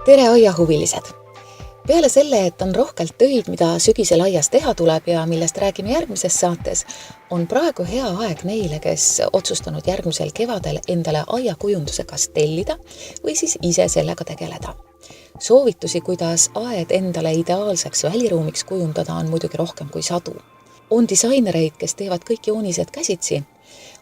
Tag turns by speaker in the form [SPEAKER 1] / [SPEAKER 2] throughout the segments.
[SPEAKER 1] Tere aiahuvilised! Peale selle, et on rohkelt töid, mida sügisel aias teha tuleb ja millest räägime järgmises saates, on praegu hea aeg neile, kes otsustanud järgmisel kevadel endale aiakujunduse kas tellida või siis ise sellega tegeleda. Soovitusi, kuidas aed endale ideaalseks väliruumiks kujundada, on muidugi rohkem kui 100. On disainereid, kes teevad kõik joonised käsitsi.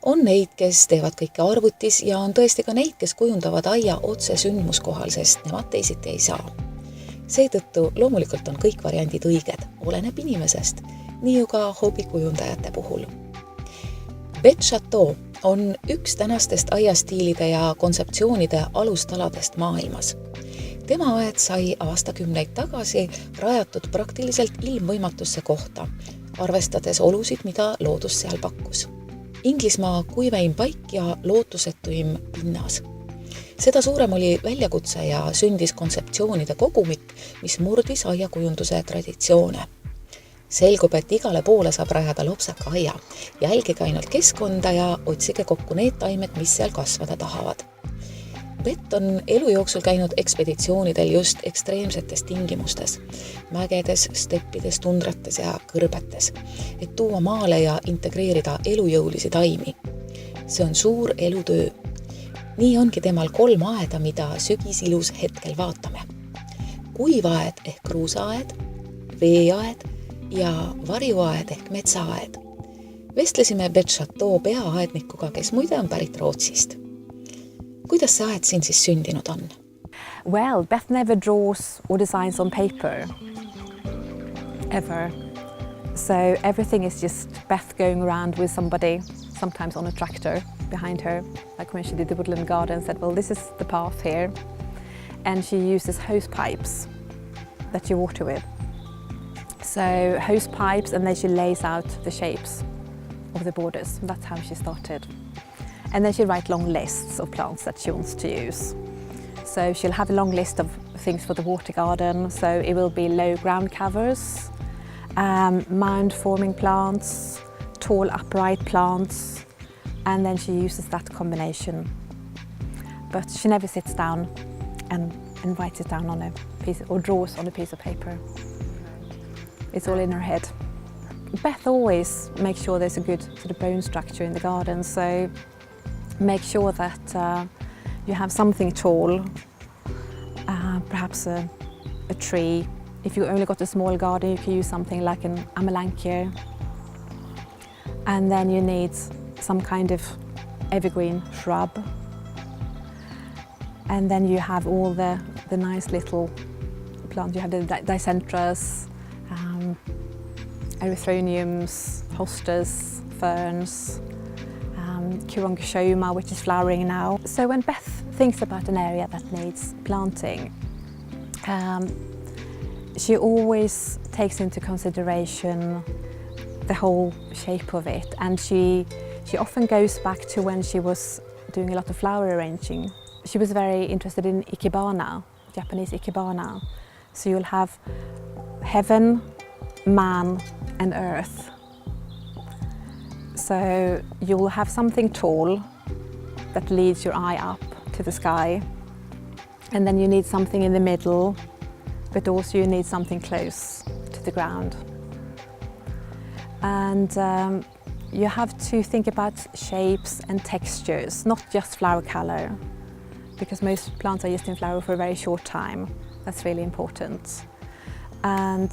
[SPEAKER 1] On neid, kes teevad kõike arvutis ja on tõesti ka neid, kes kujundavad aia otse sündmuskohal, sest nemad teisiti ei saa. Seetõttu loomulikult on kõik variandid õiged, oleneb inimesest, nii ju ka hobikujundajate puhul. Beth Chateau on üks tänastest aiastiilide ja kontseptsioonide alustaladest maailmas. Tema aed sai aastakümneid tagasi rajatud praktiliselt ilmvõimatusse kohta, arvestades olusid, mida loodus seal pakkus. Inglismaa kuiveim paik ja lootusetuim pinnas. Seda suurem oli väljakutse ja sündis kontseptsioonide kogumik, mis murdis aiakujunduse traditsioone. Selgub, et igale poole saab rajada lopsaka aia. Jälgige ainult keskkonda ja otsige kokku need taimed, mis seal kasvada tahavad. Beth on elu jooksul käinud ekspeditsioonidel just ekstreemsetes tingimustes, mägedes, steppides, tundrates ja kõrbetes, et tuua maale ja integreerida elujõulisi taimi. See on suur elutöö. Nii ongi temal 3 aeda, mida sügisilus hetkel vaatame. Kuivaed ehk kruusaaed, veeaed ja varjuaed ehk metsaaed. Vestlesime Beth Chateau peaaednikuga, kes muide on pärit Rootsist. Kuidas see aed siin siis sündinud on?
[SPEAKER 2] Well, Beth never draws or designs on paper, ever. So everything is just Beth going around with somebody, sometimes on a tractor behind her. Like when she did the woodland garden, said, well, this is the path here. And she uses hose pipes that you water with. So hose pipes, and then she lays out the shapes of the borders. That's how she started. And then she'll write long lists of plants that she wants to use. So she'll have a long list of things for the water garden. So it will be low ground covers, mound-forming plants, tall upright plants, and then she uses that combination. But she never sits down and writes it down on a piece or draws on a piece of paper. It's all in her head. Beth always makes sure there's a good sort of bone structure in the garden. So make sure that you have something tall, perhaps a tree. If you only got a small garden, you can use something like an amelanchier. And then you need some kind of evergreen shrub. And then you have all the nice little plants. You have the dicentras, erythroniums, hostas, ferns, Chirongoshoma, which is flowering now. So when Beth thinks about an area that needs planting, she always takes into consideration the whole shape of it, and she often goes back to when she was doing a lot of flower arranging. She was very interested in ikebana, Japanese ikebana. So you'll have heaven, man and earth. So you'll have something tall that leads your eye up to the sky, and then you need something in the middle, but also you need something close to the ground. And you have to think about shapes and textures, not just flower color, because most plants are just in flower for a very short time. That's really important. And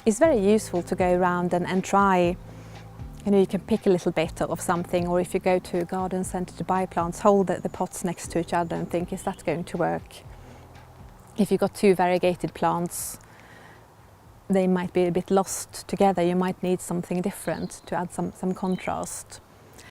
[SPEAKER 2] it's very useful to go around and try. You can pick a little bit of something, or if you go to a garden centre to buy plants, hold the pots next to each other and think, is that going to work? If you've got 2 variegated plants, they might be a bit lost together. You might need something different to add some contrast.